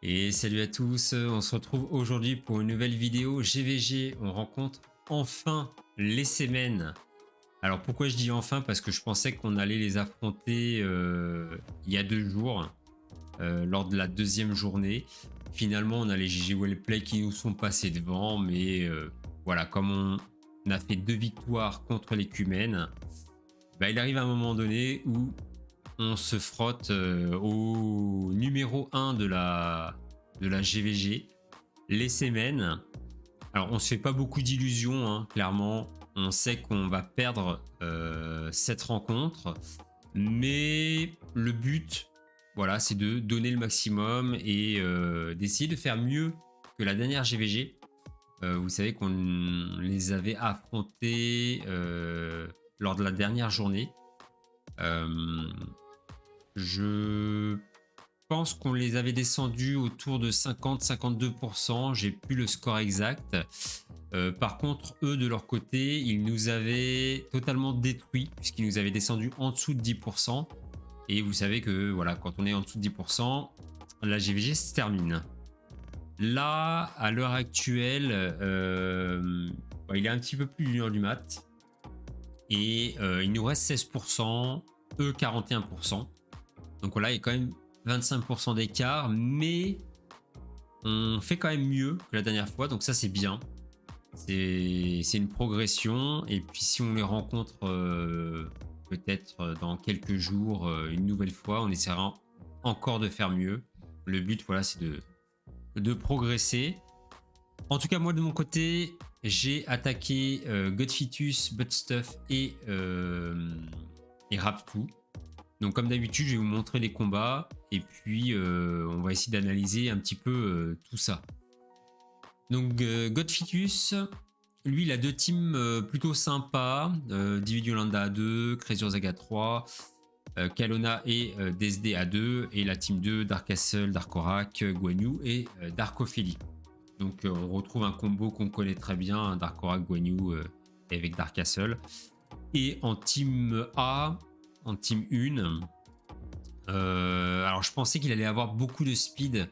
Et salut à tous, on se retrouve aujourd'hui pour une nouvelle vidéo GVG. On rencontre enfin les Semen. Alors pourquoi je dis enfin? Parce que je pensais qu'on allait les affronter il y a 2 jours, lors de la deuxième journée. Finalement, on a les GG Wellplay qui nous sont passés devant, mais voilà, comme on a fait 2 victoires contre l'écumène, bah, il arrive un moment donné où on se frotte au numéro 1 de la GVG, les Semen. Alors, on se fait pas beaucoup d'illusions, hein, clairement. On sait qu'on va perdre cette rencontre, mais le but, voilà, c'est de donner le maximum et d'essayer de faire mieux que la dernière GVG. Vous savez qu'on les avait affrontés lors de la dernière journée. Euh, je pense qu'on les avait descendus autour de 50-52%. J'ai plus le score exact. Par contre, eux, de leur côté, ils nous avaient totalement détruits puisqu'ils nous avaient descendu en dessous de 10%. Et vous savez que voilà, quand on est en dessous de 10%, la GVG se termine. Là, à l'heure actuelle, il est un petit peu plus d'une heure du mat. Et il nous reste 16%, eux 41%. Donc voilà, il y a quand même 25% d'écart, mais on fait quand même mieux que la dernière fois, donc ça c'est bien. C'est une progression, et puis si on les rencontre peut-être dans quelques jours une nouvelle fois, on essaiera encore de faire mieux. Le but, voilà, c'est de progresser. En tout cas, moi de mon côté, j'ai attaqué Godfitus, Buttstuff et Raptou. Donc comme d'habitude, je vais vous montrer les combats et puis on va essayer d'analyser un petit peu tout ça. Donc Godfitus, lui, il a 2 teams plutôt sympas. Dividiolanda A2, Crazy à 3, Kalona et DSD A2, et la team 2, Dark Castle, Dark Oracle, Guan Yu et Dark Ophélie. Donc on retrouve un combo qu'on connaît très bien, Dark Oracle, Guan Yu avec Dark Castle. Et en team A, en team 1, alors je pensais qu'il allait avoir beaucoup de speed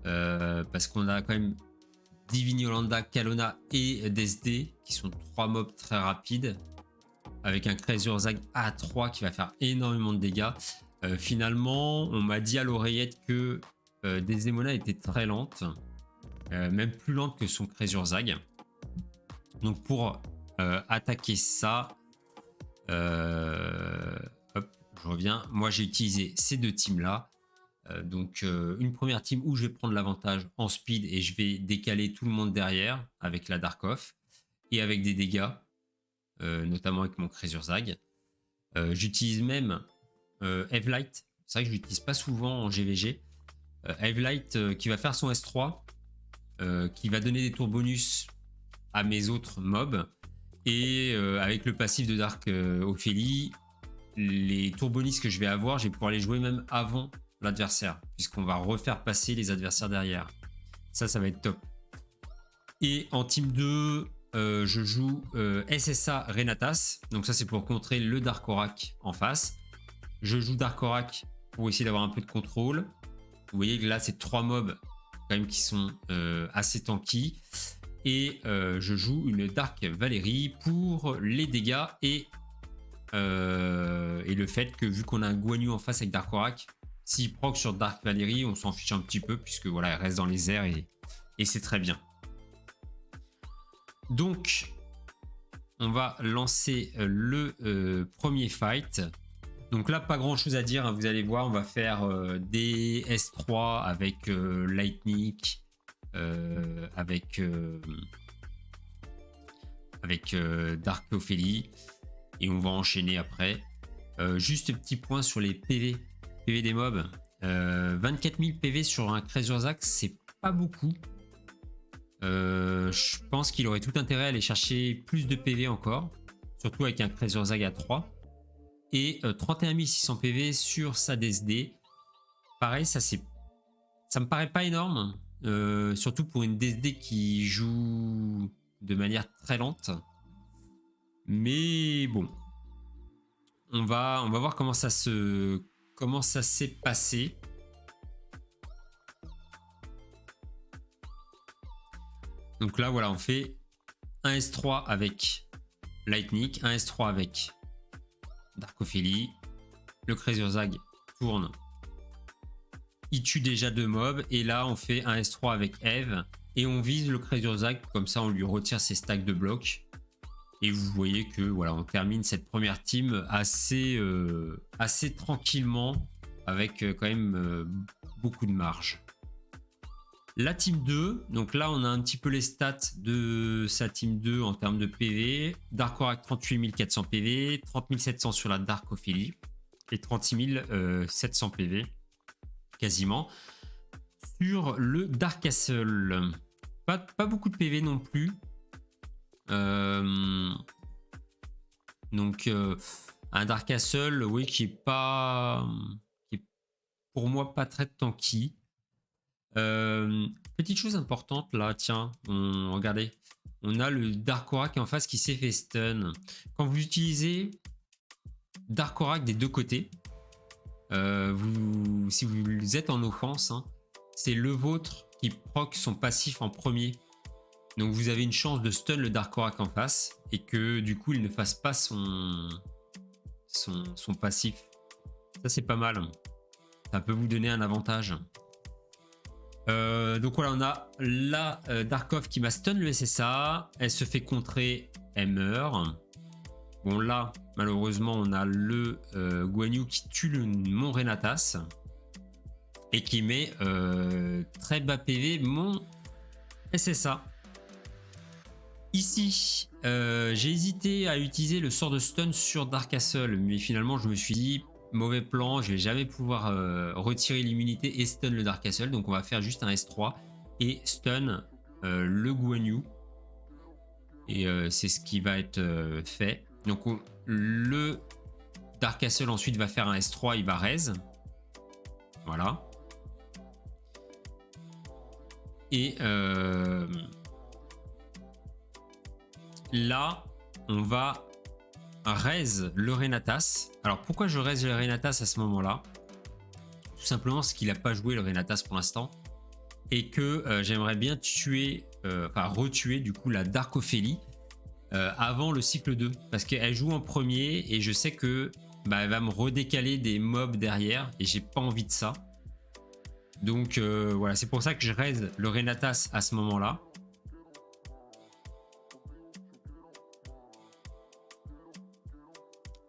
parce qu'on a quand même Divinyolanda, Kalona et DSD qui sont 3 mobs très rapides avec un Krezur'Zag A3 qui va faire énormément de dégâts. Finalement, on m'a dit à l'oreillette que Desdemona était très lente, même plus lente que son Krezur'Zag. Donc pour attaquer ça, hop, je reviens. Moi, j'ai utilisé ces 2 teams-là. Donc, une première team où je vais prendre l'avantage en speed et je vais décaler tout le monde derrière avec la Dark Off et avec des dégâts, notamment avec mon Krezur'Zag. J'utilise même Evelight. C'est vrai que je l'utilise pas souvent en GVG. Evelight qui va faire son S3, qui va donner des tours bonus à mes autres mobs. Et avec le passif de Dark Ophélie, les tours bonus que je vais avoir, je vais pouvoir les jouer même avant l'adversaire, puisqu'on va refaire passer les adversaires derrière. Ça va être top. Et en team 2, je joue SSA Renatas. Donc ça, c'est pour contrer le Dark Oracle en face. Je joue Dark Oracle pour essayer d'avoir un peu de contrôle. Vous voyez que là, c'est 3 mobs quand même qui sont assez tanky. Et je joue une Dark Valérie pour les dégâts et le fait que vu qu'on a un Guan Yu en face avec Dark Oracle, s'il proc sur Dark Valérie, on s'en fiche un petit peu puisque voilà, elle reste dans les airs et c'est très bien. Donc, on va lancer le premier fight. Donc là, pas grand chose à dire, hein, vous allez voir, on va faire des S3 avec Lightning, avec Dark Ophélie, et on va enchaîner après. Juste petit point sur les PV des mobs. 24 000 PV sur un Krezur'Zag, c'est pas beaucoup. Je pense qu'il aurait tout intérêt à aller chercher plus de PV encore, surtout avec un Krezur'Zag à 3. Et 31 600 PV sur sa DSD. Pareil, ça me paraît pas énorme, surtout pour une DSD qui joue de manière très lente. Mais bon, on va voir comment ça s'est passé. Donc là, voilà, on fait un S3 avec Lightning, un S3 avec Dark Ophélie. Le Crazerzag tourne. Il tue déjà 2 mobs. Et là, on fait un S3 avec Eve. Et on vise le Crazerzag. Comme ça, on lui retire ses stacks de blocs. Et vous voyez que voilà, on termine cette première team assez tranquillement. Avec quand même beaucoup de marge. La team 2, donc là on a un petit peu les stats de sa team 2 en termes de PV. Darkorak 38 400 PV, 30 700 sur la Dark Ophélie et 36 700 PV quasiment. Sur le Dark Castle, pas beaucoup de PV non plus. Donc un Dark Castle, oui, qui est pour moi pas très tanky. Petite chose importante là, tiens, regardez, on a le Darkorak en face qui s'est fait stun. Quand vous utilisez Darkorak des deux côtés, si vous êtes en offense, hein, c'est le vôtre qui proc son passif en premier. Donc vous avez une chance de stun le Darkorak en face et que du coup il ne fasse pas son passif. Ça c'est pas mal. Ça peut vous donner un avantage. Donc voilà, on a la Darkov qui m'a stun le SSA. Elle se fait contrer, elle meurt. Bon là, malheureusement, on a le Guan Yu qui tue mon Renatas. Et qui met très bas PV mon SSA. Ici, j'ai hésité à utiliser le sort de stun sur Dark Castle. Mais finalement, je me suis dit... Mauvais plan, je vais jamais pouvoir retirer l'immunité et stun le Dark Castle. Donc on va faire juste un S3 et stun le Guan Yu. Et c'est ce qui va être fait. Donc le Dark Castle ensuite va faire un S3, il va raise. Voilà. Et là, on va raise le Renatas. Alors pourquoi je raise le Renatas à ce moment-là? Tout simplement parce qu'il n'a pas joué le Renatas pour l'instant et que j'aimerais bien tuer, retuer du coup la Dark Ophélie avant le cycle 2 parce qu'elle joue en premier et je sais que elle va me redécaler des mobs derrière et j'ai pas envie de ça. Donc voilà, c'est pour ça que je raise le Renatas à ce moment-là.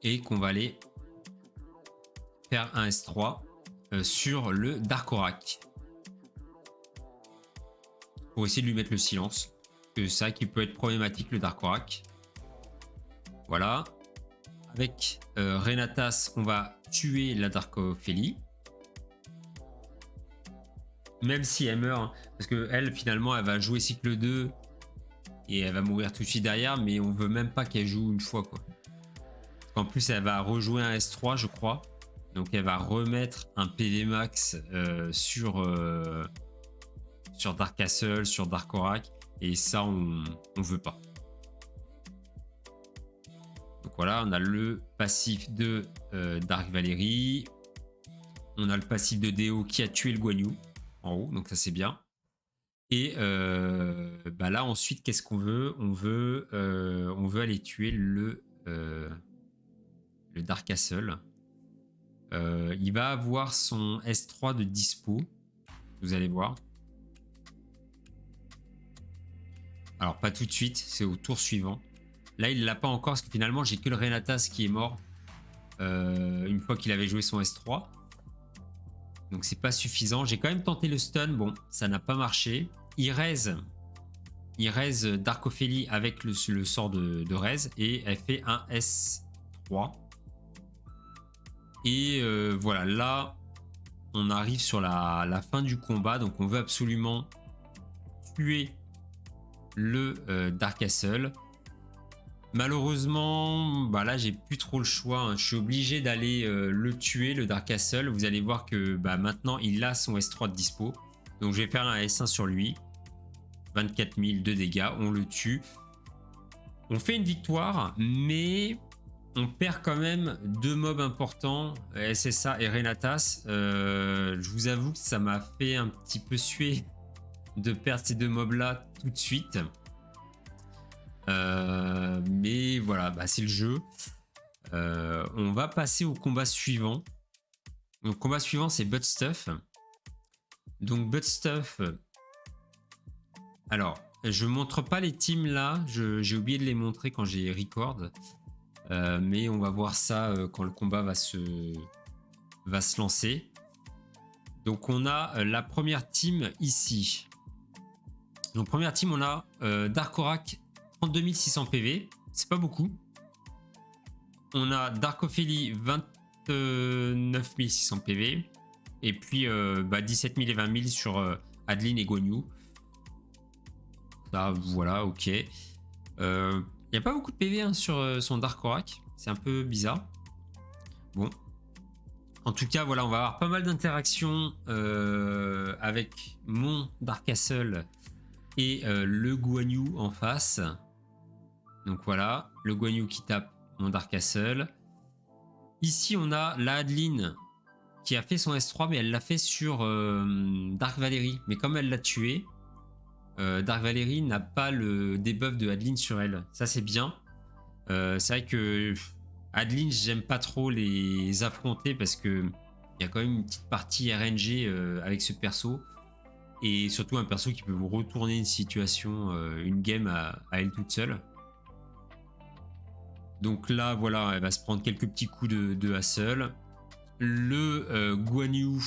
Et qu'on va aller faire un S3 sur le Darkorak. Pour essayer de lui mettre le silence. C'est ça qui peut être problématique, le Darkorak. Voilà. Avec Renatas, on va tuer la Dark Ophélie. Même si elle meurt, hein, parce qu'elle, finalement, elle va jouer cycle 2 et elle va mourir tout de suite derrière, mais on veut même pas qu'elle joue une fois, quoi. En plus, elle va rejouer un S3, je crois. Donc, elle va remettre un PV max sur Dark Castle, sur Darkorak. Et ça, on veut pas. Donc voilà, on a le passif de Dark Valérie. On a le passif de Deo qui a tué le Guan Yu en haut. Donc ça, c'est bien. Et là, ensuite, qu'est-ce qu'on veut? On veut aller tuer le Dark Castle. Il va avoir son S3 de dispo. Vous allez voir. Alors pas tout de suite, c'est au tour suivant. Là il l'a pas encore parce que finalement j'ai que le Renatas qui est mort une fois qu'il avait joué son S3. Donc c'est pas suffisant. J'ai quand même tenté le stun, bon ça n'a pas marché. Il raise Dark Ophélie avec le sort de raise et elle fait un S3. Et voilà, là, on arrive sur la fin du combat. Donc, on veut absolument tuer le Dark Castle. Malheureusement, là, j'ai plus trop le choix. Hein. Je suis obligé d'aller le tuer, le Dark Castle. Vous allez voir que maintenant, il a son S3 de dispo. Donc, je vais faire un S1 sur lui. 24 000 de dégâts. On le tue. On fait une victoire, mais... on perd quand même 2 mobs importants, SSA et Renatas. Je vous avoue que ça m'a fait un petit peu suer de perdre ces deux mobs là tout de suite. Mais voilà, bah, c'est le jeu. On va passer au combat suivant. Donc, combat suivant, c'est Buttstuff. Donc, Buttstuff. Alors, je montre pas les teams là. J'ai oublié de les montrer quand j'ai record. Mais on va voir ça quand le combat va se lancer. Donc, on a la première team ici. Donc, première team, on a Darkorak 32 600 PV. C'est pas beaucoup. On a Dark Ophélie 29 600 PV. Et puis 17 000 et 20 000 sur Adeline et Guan Yu. Ça, voilà, ok. Il n'y a pas beaucoup de PV hein, sur son Darkorak. C'est un peu bizarre. Bon. En tout cas, voilà, on va avoir pas mal d'interactions avec mon Dark Castle et le Guan Yu en face. Donc voilà, le Guan Yu qui tape mon Dark Castle. Ici, on a la Adeline qui a fait son S3, mais elle l'a fait sur Dark Valérie. Mais comme elle l'a tué, Dark Valérie n'a pas le debuff de Adeline sur elle. Ça, c'est bien. C'est vrai que Adeline, j'aime pas trop les affronter parce que il y a quand même une petite partie RNG avec ce perso. Et surtout un perso qui peut vous retourner une situation, une game à elle toute seule. Donc là, voilà, elle va se prendre quelques petits coups de hassle. Le Guan Yu,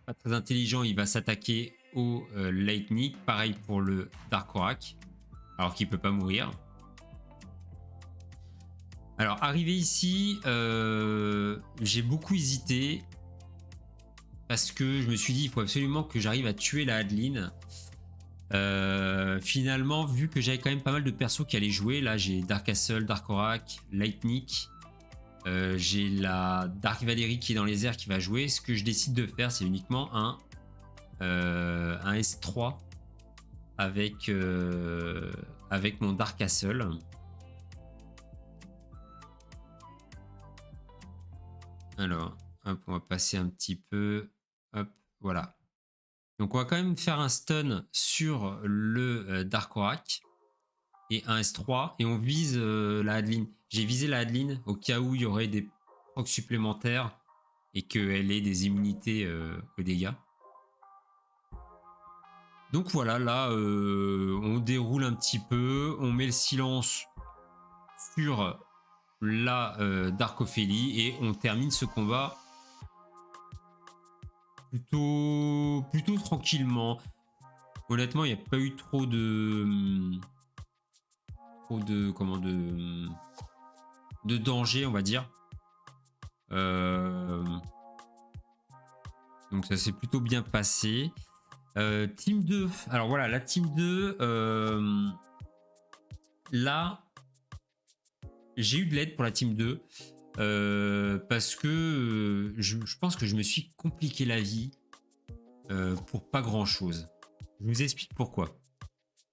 pas très intelligent, il va s'attaquer au Lightning. Pareil pour le Darkorak, alors qu'il peut pas mourir. Alors, arrivé ici, j'ai beaucoup hésité. Parce que je me suis dit, il faut absolument que j'arrive à tuer la Adeline. Finalement, vu que j'avais quand même pas mal de persos qui allaient jouer, là j'ai Dark Castle, Darkorak, Lightning, j'ai la Dark Valérie qui est dans les airs qui va jouer. Ce que je décide de faire, c'est uniquement un S3 avec mon Dark Castle. Alors, hop, on va passer un petit peu. Hop, voilà. Donc on va quand même faire un stun sur le Darkorak et un S3 et on vise la Adeline. J'ai visé la Adeline au cas où il y aurait des procs supplémentaires et qu'elle ait des immunités aux dégâts. Donc voilà, là on déroule un petit peu, on met le silence sur la Dark Ophélie et on termine ce combat plutôt tranquillement. Honnêtement, il n'y a pas eu trop de danger, on va dire. Donc ça s'est plutôt bien passé. Team 2. Alors voilà, la team 2. Là, j'ai eu de l'aide pour la team 2. Parce que je pense que je me suis compliqué la vie pour pas grand chose. Je vous explique pourquoi.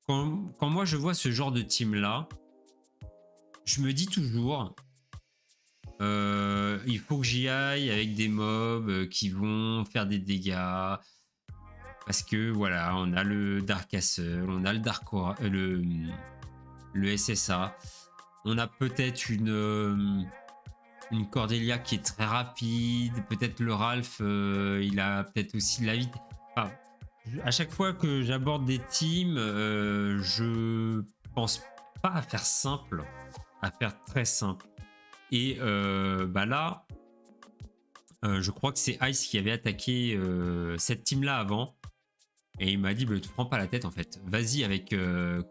Quand moi je vois ce genre de team là, je me dis toujours il faut que j'y aille avec des mobs qui vont faire des dégâts. Parce que voilà, on a le Dark Castle, on a le le SSA, on a peut-être une Cordelia qui est très rapide, peut-être le Ralph, il a peut-être aussi de la vie. Enfin, à chaque fois que j'aborde des teams, je pense pas à faire simple, à faire très simple. Et là, je crois que c'est Ice qui avait attaqué cette team-là avant. Et il m'a dit, ne te prends pas la tête en fait. Vas-y avec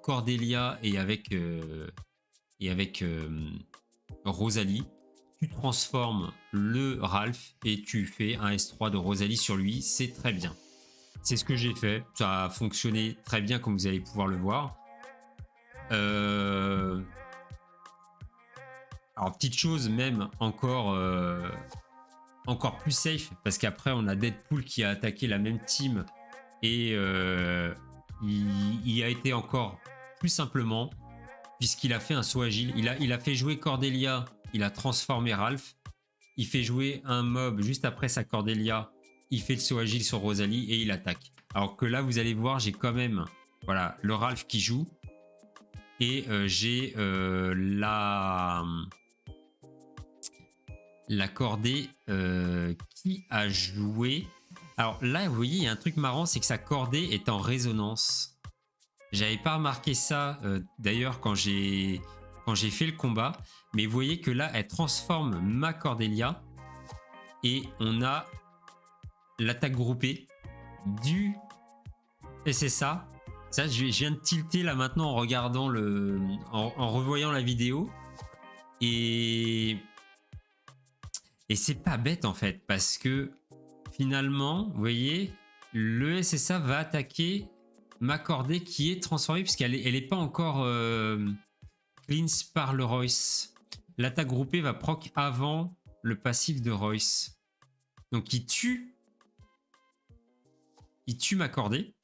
Cordelia et avec Rosalie. Tu transformes le Ralph et tu fais un S3 de Rosalie sur lui. C'est très bien. C'est ce que j'ai fait. Ça a fonctionné très bien comme vous allez pouvoir le voir. Alors petite chose même encore plus safe parce qu'après on a Deadpool qui a attaqué la même team et il a été encore plus simplement puisqu'il a fait un saut agile. Il a fait jouer Cordelia, il a transformé Ralph, il fait jouer un mob juste après sa Cordelia, il fait le saut agile sur Rosalie et il attaque. Alors que là, vous allez voir, j'ai quand même voilà, le Ralph qui joue. Et j'ai la cordée qui a joué. Alors là, vous voyez, il y a un truc marrant, c'est que sa cordée est en résonance. J'avais pas remarqué ça d'ailleurs quand j'ai fait le combat. Mais vous voyez que là, elle transforme ma Cordélia. Et on a l'attaque groupée du SSA. Ça, je viens de tilter là maintenant en regardant en revoyant la vidéo. Et c'est pas bête en fait, parce que finalement, vous voyez, le SSA va attaquer ma cordée qui est transformée, puisqu'elle est pas encore cleanse par le Royce. L'attaque groupée va proc avant le passif de Royce. Donc il tue ma cordée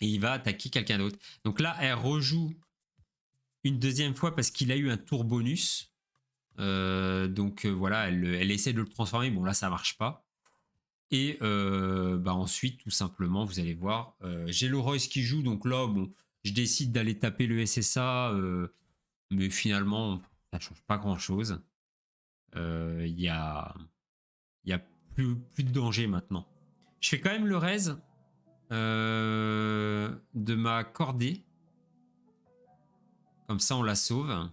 et il va attaquer quelqu'un d'autre. Donc là, elle rejoue une deuxième fois parce qu'il a eu un tour bonus. Donc voilà, elle essaie de le transformer. Bon là, ça marche pas. Et ensuite, tout simplement, vous allez voir, j'ai le Royce qui joue. Donc là, bon, je décide d'aller taper le SSA. Mais finalement, ça change pas grand-chose. Il y a plus de danger maintenant. Je fais quand même le raise de ma cordée. Comme ça, on la sauve.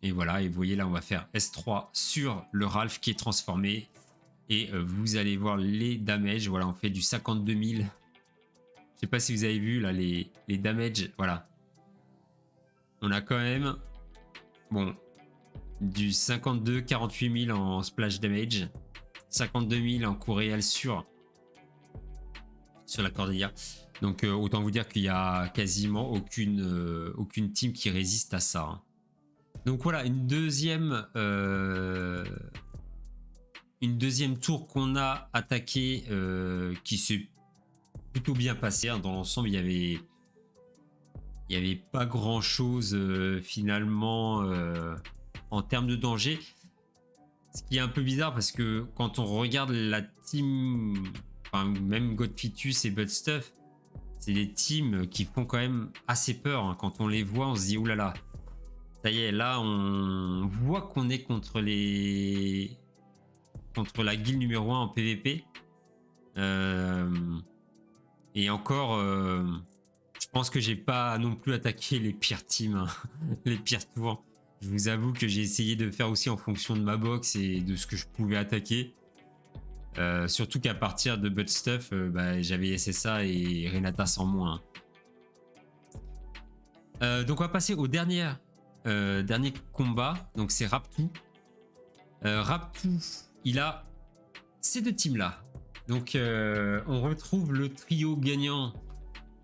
Et voilà, et vous voyez là, on va faire S3 sur le Ralph qui est transformé. Et vous allez voir les damages. Voilà, on fait du 52 000. Je sais pas si vous avez vu là les damages. Voilà. On a quand même bon du 52, 48 000 en splash damage. 52 000 en coup réel sur la Cordélia. Donc autant vous dire qu'il y a quasiment aucune team qui résiste à ça. Hein. Donc voilà, une deuxième tour qu'on a attaqué qui s'est plutôt bien passé. Hein. Dans l'ensemble, il y avait pas grand chose finalement en termes de danger. Ce qui est un peu bizarre parce que quand on regarde la team, enfin, même Godfitus et Budstuff, c'est des teams qui font quand même assez peur. Hein. Quand on les voit, on se dit oulala. Ça y est, là, on voit qu'on est contre la guilde numéro 1 en PVP. Et encore, je pense que j'ai pas non plus attaqué les pires teams, hein, les pires tours. Je vous avoue que j'ai essayé de faire aussi en fonction de ma box et de ce que je pouvais attaquer. Surtout qu'à partir de Budstuff, j'avais SSA et Renata sans moins. Donc on va passer au dernier combat. Donc c'est Raptu. Raptu, il a ces deux teams là. Donc on retrouve le trio gagnant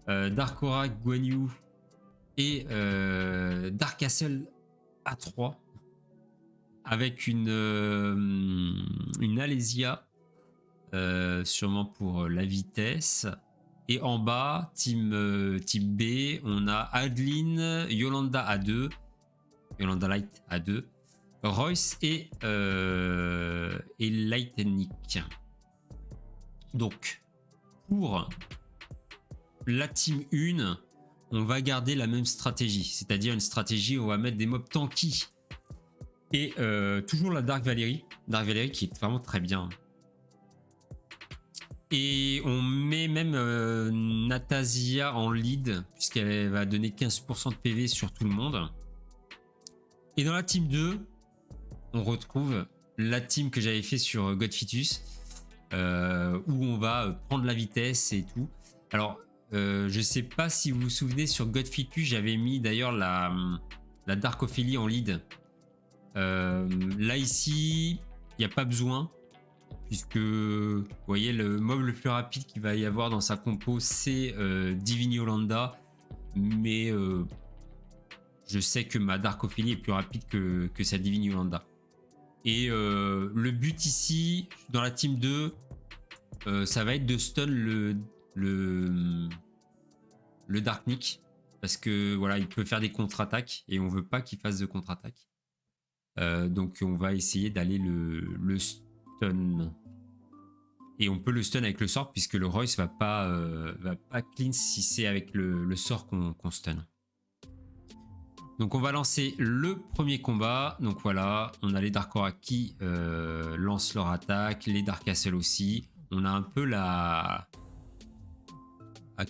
Darkora, Guan Yu et Dark Castle A3 avec une Alésia sûrement pour la vitesse. Et en bas, team B, on a Adeline, Yolanda A2, Yolanda Light A2, Royce et Lightning. Donc, pour la team 1, on va garder la même stratégie, c'est-à-dire une stratégie où on va mettre des mobs tanky. Et toujours la Dark Valerie qui est vraiment très bien. Et on met même Natasia en lead, puisqu'elle va donner 15% de PV sur tout le monde. Et dans la team 2, on retrouve la team que j'avais fait sur Godfitus, où on va prendre la vitesse et tout. Alors, je sais pas si vous vous souvenez, sur Godfitus, j'avais mis d'ailleurs la Dark Ophélie en lead. Là, ici, il n'y a pas besoin. Puisque vous voyez, le mob le plus rapide qu'il va y avoir dans sa compo, c'est Divine Yolanda. Mais je sais que ma Dark Ophélie est plus rapide que sa Divine Yolanda. Et le but ici, dans la team 2, ça va être de stun le Dark Nick. Parce que voilà, il peut faire des contre-attaques et on veut pas qu'il fasse de contre-attaque. Donc on va essayer d'aller le stun. Et on peut le stun avec le sort puisque le Royce va pas cleanse si c'est avec le sort qu'on stun. Donc on va lancer le premier combat. Donc voilà, on a les Dark Aura qui lancent leur attaque, les Dark Castle aussi. On a un peu à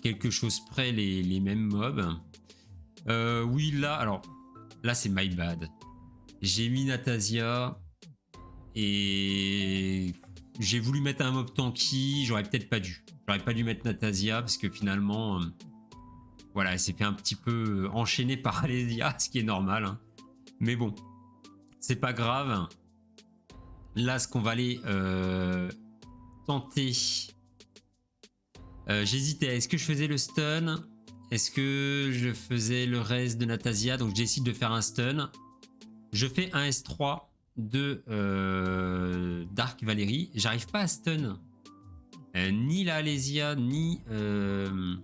quelque chose près les mêmes mobs. Oui, là, alors là c'est my bad. J'ai mis Natasia et j'ai voulu mettre un mob tanky. J'aurais peut-être pas dû. J'aurais pas dû mettre Natasia parce que finalement, voilà, elle s'est fait un petit peu enchaîner par Alésia, ce qui est normal. Hein. Mais bon, c'est pas grave. Là, ce qu'on va aller tenter. J'hésitais. Est-ce que je faisais le stun? Est-ce que je faisais le reste de Natasia? Donc, je décide de faire un stun. Je fais un S3 de Dark Valérie. J'arrive pas à stun ni la Alésia, ni le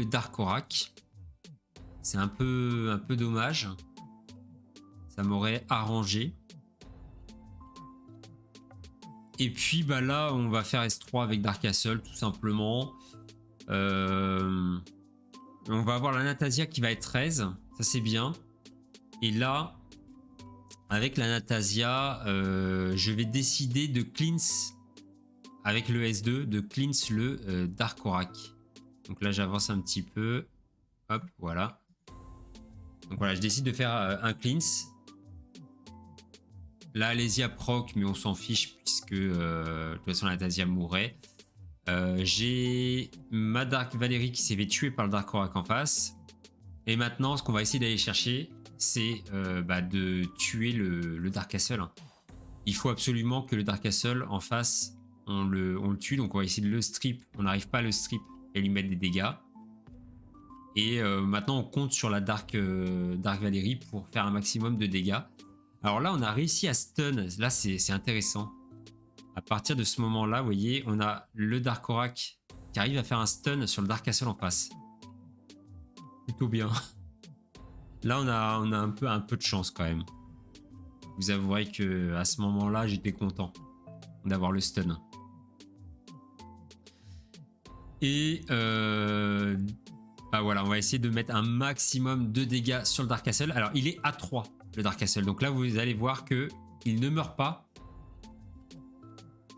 Dark Orac. C'est un peu dommage. Ça m'aurait arrangé. Et puis bah là, on va faire S3 avec Dark Castle, tout simplement. On va avoir la Natasia qui va être 13. Ça, c'est bien. Et là, avec la Natasia, je vais décider de cleanse avec le S2, de cleanse le Dark Orac. Donc là, j'avance un petit peu. Hop, voilà. Donc voilà, je décide de faire un cleanse. Là, Alésia proc, mais on s'en fiche puisque de toute façon, la Natasia mourrait. J'ai ma Dark Valérie qui s'est fait tuer par le Dark Orac en face. Et maintenant, ce qu'on va essayer d'aller chercher, c'est de tuer le Dark Castle. Il faut absolument que le Dark Castle en face, on le tue. Donc on va essayer de le strip. On n'arrive pas à le strip et lui mettre des dégâts. Et maintenant, on compte sur la Dark Valérie pour faire un maximum de dégâts. Alors là, on a réussi à stun. Là, c'est intéressant. À partir de ce moment-là, vous voyez, on a le Dark Orac qui arrive à faire un stun sur le Dark Castle en face. Plutôt bien. Là, on a un peu de chance quand même. Vous avouerez que à ce moment-là, j'étais content d'avoir le stun. Et voilà, on va essayer de mettre un maximum de dégâts sur le Dark Castle. Alors, il est à 3, le Dark Castle. Donc là, vous allez voir que il ne meurt pas.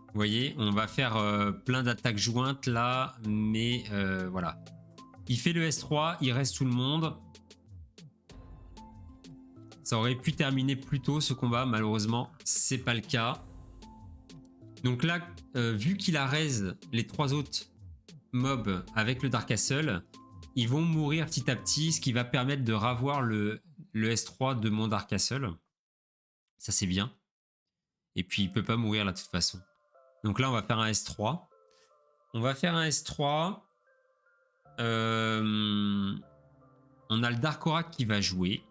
Vous voyez, on va faire plein d'attaques jointes là, mais voilà. Il fait le S3, il reste tout le monde. Ça aurait pu terminer plus tôt ce combat, malheureusement, c'est pas le cas. Donc là, vu qu'il a raise les 3 autres mobs avec le Dark Castle, ils vont mourir petit à petit, ce qui va permettre de ravoir le S3 de mon Dark Castle. Ça, c'est bien. Et puis, il peut pas mourir là de toute façon. Donc là, on va faire un S3. On va faire un S3. On a le Dark Orac qui va jouer.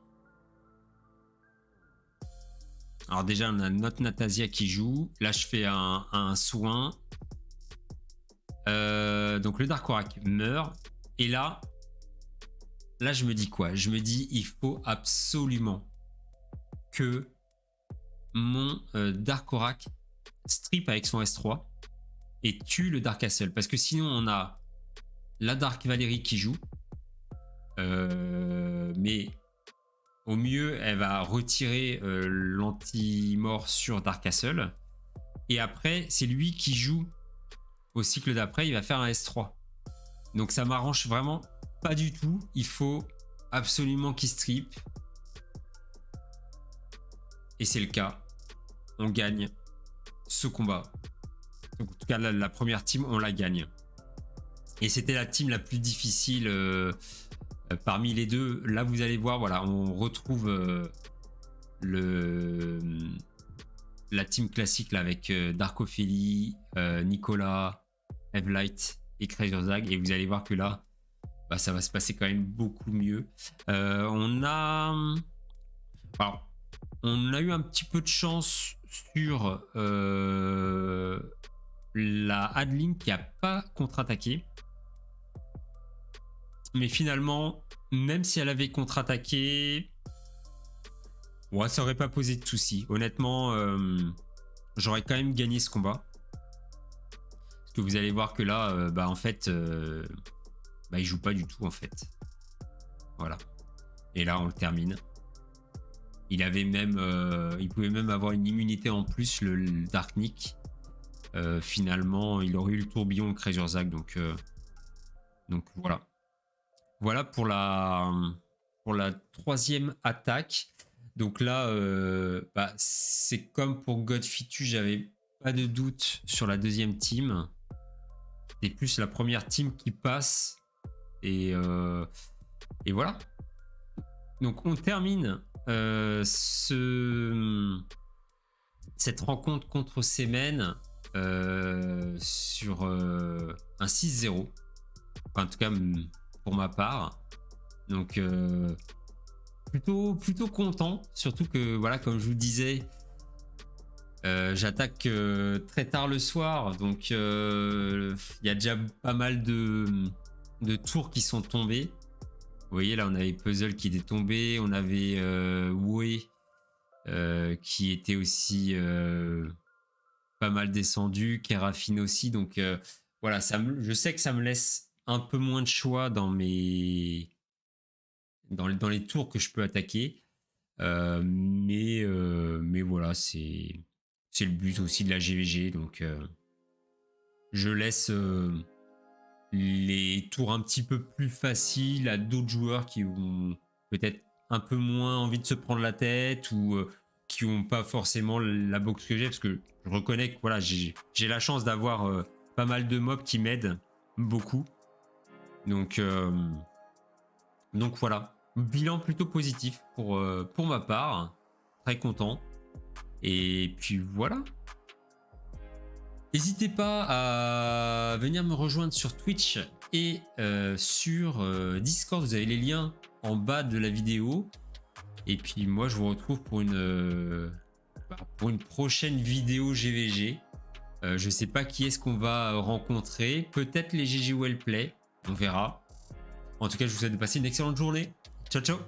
Alors déjà, on a notre Natasia qui joue. Là, je fais un soin. Donc le Dark Orac meurt. Et là, je me dis quoi? Je me dis, il faut absolument que mon Dark Orac strip avec son S3 et tue le Dark Castle. Parce que sinon, on a la Dark Valérie qui joue. Mais au mieux, elle va retirer l'anti-mort sur Dark Castle. Et après, c'est lui qui joue au cycle d'après. Il va faire un S3. Donc ça m'arrange vraiment pas du tout. Il faut absolument qu'il strip. Et c'est le cas. On gagne ce combat. Donc, en tout cas, la première team, on la gagne. Et c'était la team la plus difficile parmi les deux. Là, vous allez voir, voilà, on retrouve la team classique là, avec Dark Ophélie, Nicolas, Evelight et Krazerzag. Et vous allez voir que là, ça va se passer quand même beaucoup mieux. On a eu un petit peu de chance sur la Adeline qui n'a pas contre-attaqué. Mais finalement, même si elle avait contre-attaqué, ça aurait pas posé de soucis. Honnêtement, j'aurais quand même gagné ce combat. que vous allez voir que là, en fait, il joue pas du tout en fait. Voilà. Et là, on le termine. Il avait même, il pouvait même avoir une immunité en plus, le Dark Nick. Finalement, il aurait eu le tourbillon, le Kragerzag, donc voilà. Voilà pour la troisième attaque. Donc là, c'est comme pour Godfitu, j'avais pas de doute sur la deuxième team. C'est plus la première team qui passe. Et voilà. Donc on termine cette rencontre contre Semen sur un 6-0. Enfin, en tout cas, pour ma part. Donc plutôt content. Surtout que, voilà, comme je vous disais, j'attaque très tard le soir. Donc il y a déjà pas mal de tours qui sont tombés. Vous voyez, là, on avait Puzzle qui était tombé. On avait Wue qui était aussi pas mal descendu. Kerafine aussi. Donc voilà, je sais que ça me laisse un peu moins de choix dans les tours que je peux attaquer. Mais voilà, c'est le but aussi de la GVG. Donc je laisse les tours un petit peu plus faciles à d'autres joueurs qui ont peut-être un peu moins envie de se prendre la tête ou qui n'ont pas forcément la box que j'ai, parce que je reconnais que voilà, j'ai la chance d'avoir pas mal de mobs qui m'aident beaucoup. Donc voilà, bilan plutôt positif pour ma part, très content. Et puis voilà. N'hésitez pas à venir me rejoindre sur Twitch et sur Discord. Vous avez les liens en bas de la vidéo. Et puis moi, je vous retrouve pour une prochaine vidéo GVG. Je sais pas qui est-ce qu'on va rencontrer. Peut-être les GG Wellplay. On verra. En tout cas, je vous souhaite de passer une excellente journée. Ciao, ciao!